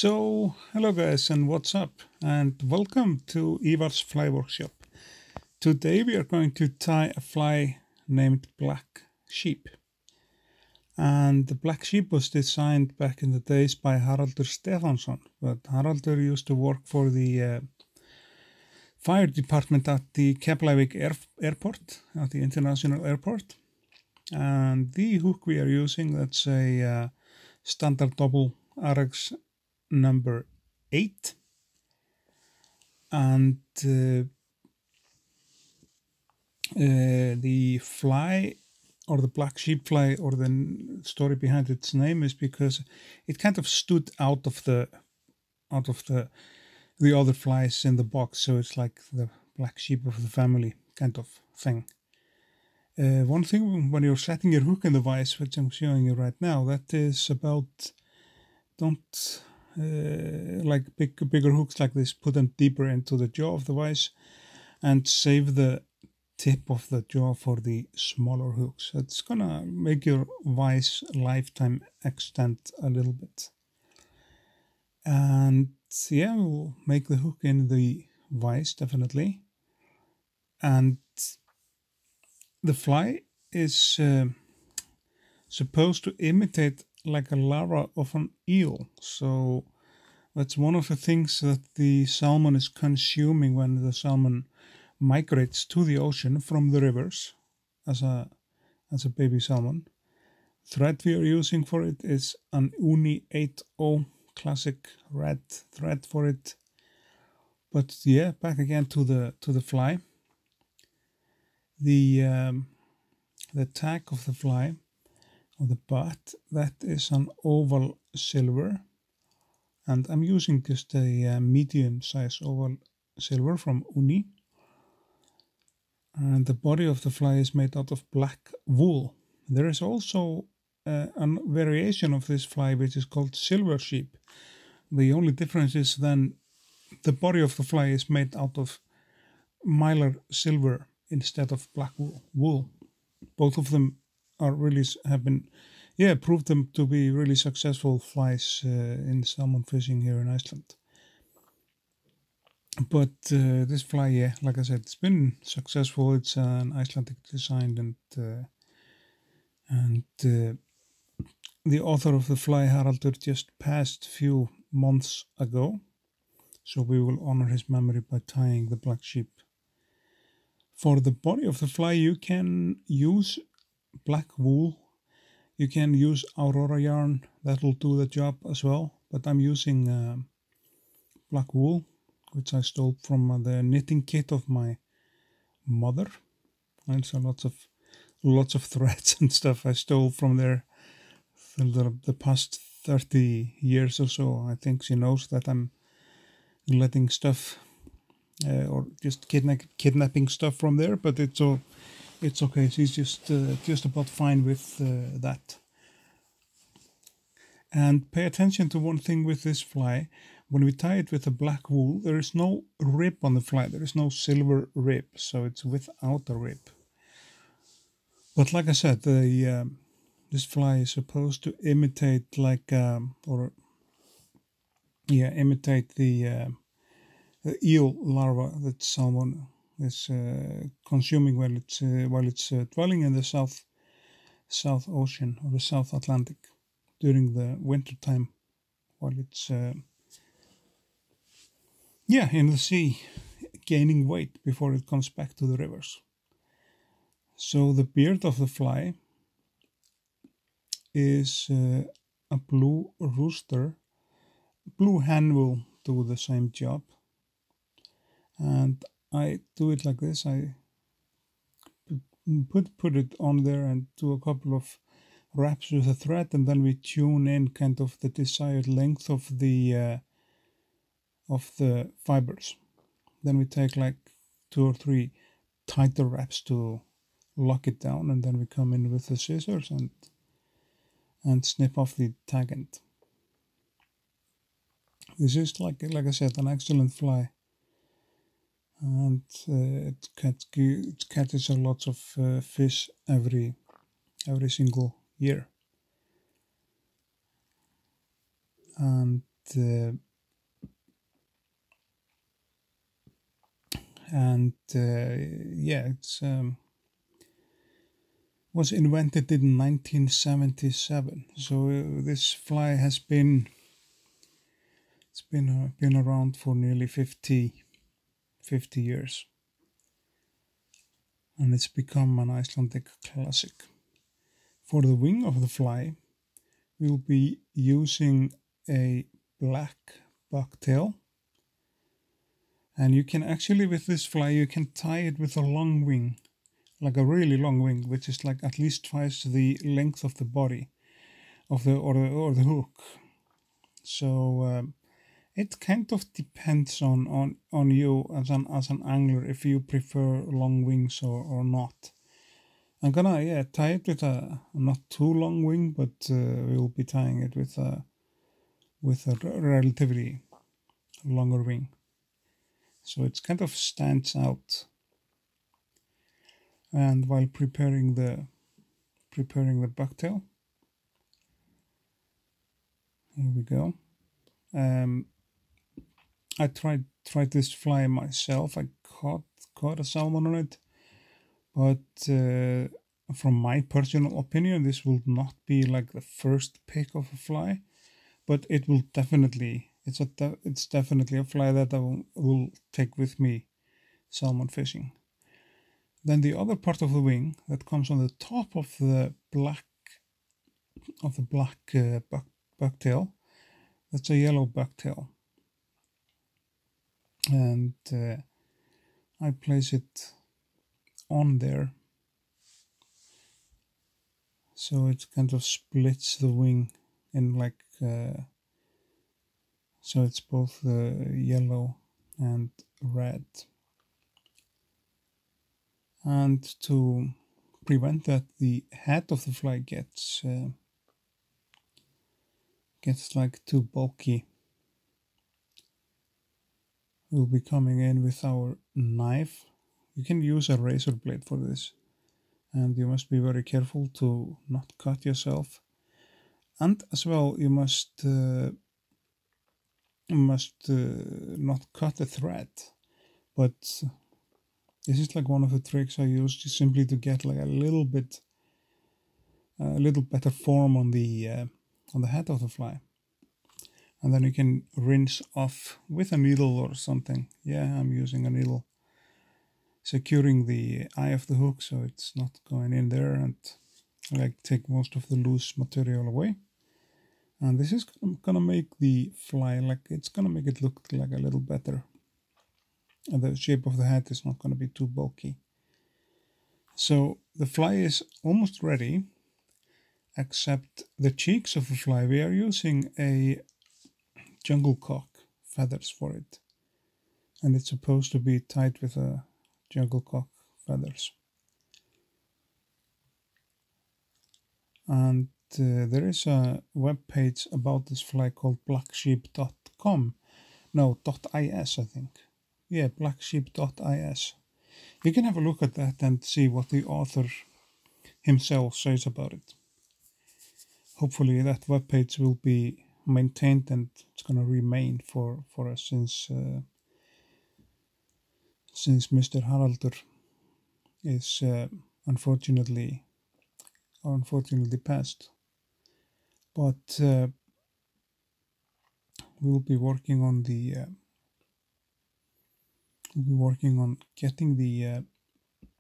Hello guys and what's up, and welcome to Ívar's Fly Workshop. Today we are going to tie a fly named Black Sheep. And the Black Sheep was designed back in the days by Haraldur Stefánsson, but Haraldur used to work for the fire department at the Keflavik airport, at the international airport. And the hook we are using, that's a standard double Ahrex number 8, and the fly, or the black sheep fly, or the story behind its name is because it kind of stood out of the other flies in the box, so it's like the black sheep of the family kind of thing. One thing when you're setting your hook in the vise, which I'm showing you right now, that is about don't like bigger hooks like this, put them deeper into the jaw of the vise and save the tip of the jaw for the smaller hooks. It's gonna make your vise lifetime extend a little bit. And yeah, we'll make the hook in the vise definitely. And the fly is supposed to imitate like a larva of an eel, so that's one of the things that the salmon is consuming when the salmon migrates to the ocean from the rivers as a baby salmon. Thread we are using for it is an Uni 80 classic red thread for it. But yeah, back again to the fly. The tag of the fly, or the butt, that is an oval silver, and I'm using just a medium size oval silver from Uni. And the body of the fly is made out of black wool. There is also a variation of this fly which is called silver sheep. The only difference is then the body of the fly is made out of mylar silver instead of black wool. Both of them are really proved them to be really successful flies in salmon fishing here in Iceland. But this fly, yeah, like I said, it's been successful. It's an Icelandic design, and the author of the fly, Haraldur, just passed a few months ago, so we will honor his memory by tying the black sheep. For the body of the fly, you can use black wool. You can use Aurora yarn, that will do the job as well, but I'm using black wool, which I stole from the knitting kit of my mother. And so lots of threads and stuff I stole from there the past 30 years or so. I think she knows that I'm letting stuff or just kidnapping stuff from there, but it's okay. She's just about fine with that. And pay attention to one thing with this fly. When we tie it with a black wool, there is no rib on the fly. There is no silver rib, so it's without a rib. But like I said, this fly is supposed to imitate imitate the eel larva that salmon is consuming while it's dwelling in the South Ocean, or the South Atlantic, during the winter time, while it's in the sea, gaining weight before it comes back to the rivers. So the beard of the fly is a blue rooster. Blue hen will do the same job. And I do it like this. I put it on there and do a couple of wraps with a thread, and then we tune in kind of the desired length of the fibers. Then we take like 2 or 3 tighter wraps to lock it down, and then we come in with the scissors and snip off the tag end. This is like I said, an excellent fly, and it catches a lot of fish every single year. And yeah, it's was invented in 1977. So this fly has been been around for nearly 50 years, and it's become an Icelandic classic. For the wing of the fly, we'll be using a black bucktail, and you can actually, with this fly, you can tie it with a long wing, like a really long wing, which is like at least twice the length of the body of the or the hook. So it kind of depends on you as an angler if you prefer long wings or not. I'm gonna tie it with a not too long wing, but we'll be tying it with a relatively longer wing, so it kind of stands out. And while preparing the bucktail, here we go. I tried this fly myself. I caught a salmon on it, but from my personal opinion, this will not be like the first pick of a fly, but it will definitely, it's definitely a fly that I will take with me salmon fishing. Then the other part of the wing that comes on the top of the black bucktail, that's a yellow bucktail, and I place it on there, so it kind of splits the wing in like so it's both yellow and red. And to prevent that the head of the fly gets like too bulky, we'll be coming in with our knife. You can use a razor blade for this, and you must be very careful to not cut yourself. And as well, you must not cut the thread. But this is like one of the tricks I use, just simply to get like a little better form on the head of the fly, and then you can rinse off with a needle or something. Yeah, I'm using a needle, securing the eye of the hook so it's not going in there, and like take most of the loose material away. And this is gonna make the fly, like, it's gonna make it look like a little better. And the shape of the head is not gonna be too bulky. So the fly is almost ready, except the cheeks of the fly. We are using a jungle cock feathers for it, and it's supposed to be tied with a jungle cock feathers. And there is a web page about this fly called blacksheep.com. No, .is, I think. Yeah, blacksheep.is. You can have a look at that and see what the author himself says about it. Hopefully that web page will be maintained and it's going to remain for us since Mr. Haraldur is unfortunately passed. But we'll be working on getting the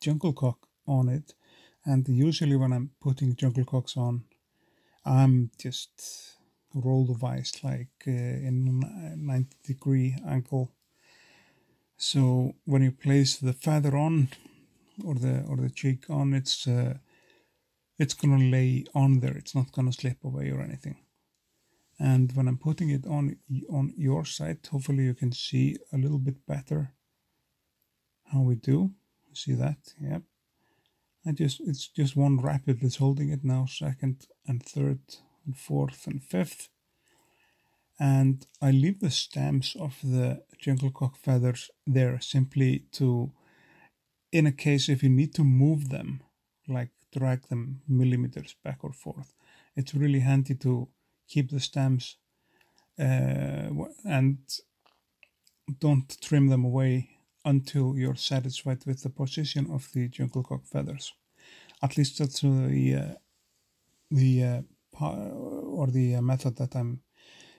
jungle cock on it. And usually when I'm putting jungle cocks on, I'm just roll the vise like in a 90-degree angle. So when you place the feather on or the cheek on, it's gonna lay on there. It's not gonna slip away or anything. And when I'm putting it on your side, hopefully you can see a little bit better how we do. See that? Yep. It's just one rapid that's holding it now, second and third and fourth and fifth. And I leave the stems of the jungle cock feathers there simply to, in a case if you need to move them, like drag them millimeters back or forth, it's really handy to keep the stems and don't trim them away until you're satisfied with the position of the junglecock feathers. At least that's the method that I'm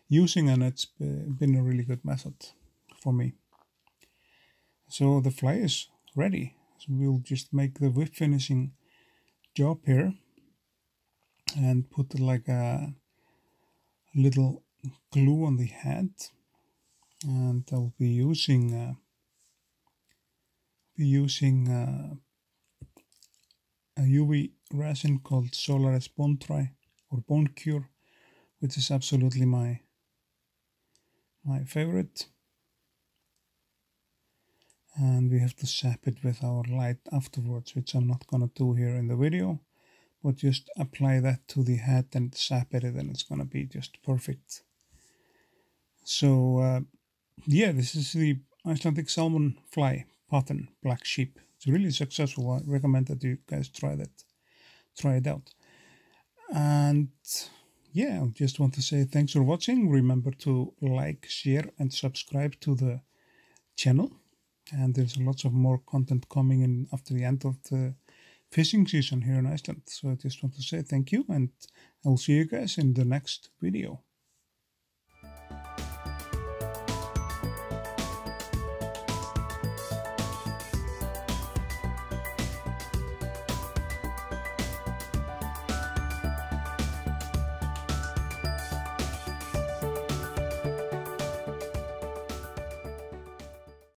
using, and it's been a really good method for me. So the fly is ready. So we'll just make the whip finishing job here and put like a little glue on the head, and I'll be using a UV resin called Solaris Bone Dry or Bone Cure, which is absolutely my favorite. And we have to sap it with our light afterwards, which I'm not gonna do here in the video, but just apply that to the head and sap it, and it's gonna be just perfect. So yeah, this is the Icelandic salmon fly pattern black sheep. It's really successful. I recommend that you guys try it out. And yeah, I just want to say thanks for watching. Remember to like, share, and subscribe to the channel. And there's lots of more content coming in after the end of the fishing season here in Iceland. So I just want to say thank you, and I'll see you guys in the next video.